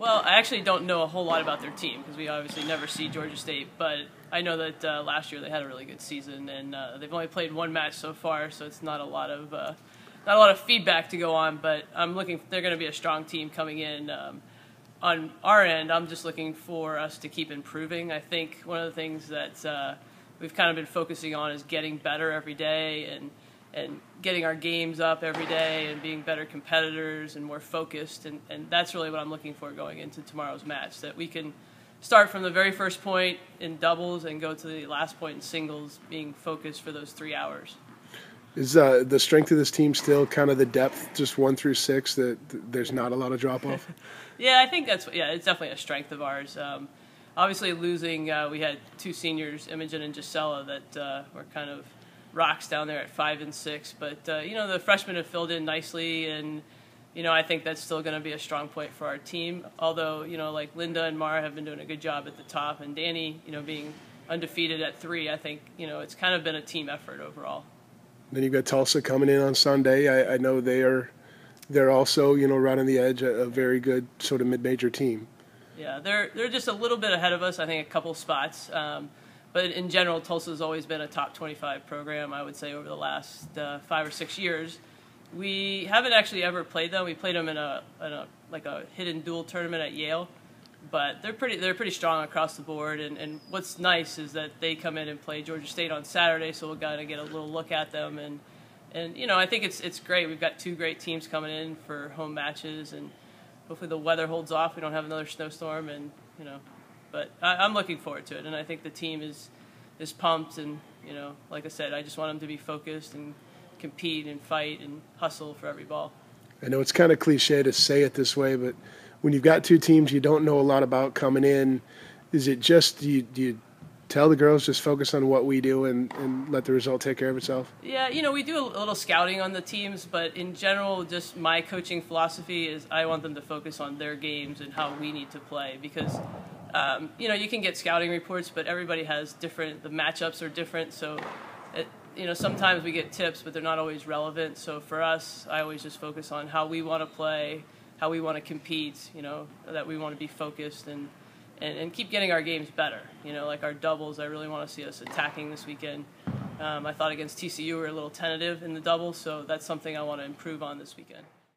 Well, I actually don't know a whole lot about their team because we obviously never see Georgia State, but I know that last year they had a really good season, and they've only played one match so far, so it's not a lot of feedback to go on. But they're going to be a strong team coming in. On our end, I'm just looking for us to keep improving. I think one of the things that we've kind of been focusing on is getting better every day and getting our games up every day and being better competitors and more focused. And that's really what I'm looking for going into tomorrow's match, that we can start from the very first point in doubles and go to the last point in singles, being focused for those 3 hours. Is the strength of this team still kind of the depth, just 1 through 6, that there's not a lot of drop-off? Yeah, I think it's definitely a strength of ours. Obviously losing, we had 2 seniors, Imogen and Gisela, that were kind of rocks down there at 5 and 6, but the freshmen have filled in nicely, and I think that's still going to be a strong point for our team. Although like Linda and Mara have been doing a good job at the top, and Danny being undefeated at 3, I think it's kind of been a team effort overall. Then you've got Tulsa coming in on Sunday. I know they're also right on the edge, a very good sort of mid-major team. Yeah, they're just a little bit ahead of us. I think a couple spots. But in general, Tulsa's always been a top 25 program, I would say, over the last 5 or 6 years. We haven't actually ever played them. We played them in a hidden duel tournament at Yale, but they're pretty strong across the board. And what's nice is that they come in and play Georgia State on Saturday, so we'll gotta get a little look at them. And I think it's great. We've got 2 great teams coming in for home matches, and hopefully the weather holds off. We don't have another snowstorm, and But I'm looking forward to it, and I think the team is pumped. And like I said, I just want them to be focused and compete and fight and hustle for every ball. I know it's kind of cliche to say it this way, but when you've got 2 teams you don't know a lot about coming in, is it just do you tell the girls just focus on what we do and let the result take care of itself? Yeah, we do a little scouting on the teams, but in general, just my coaching philosophy is I want them to focus on their games and how we need to play, because you can get scouting reports, but everybody has the matchups are different, so sometimes we get tips, but they're not always relevant. So for us, I always just focus on how we want to play, how we want to compete, that we want to be focused and keep getting our games better. Like our doubles, I really want to see us attacking this weekend. I thought against TCU we were a little tentative in the doubles, so that's something I want to improve on this weekend.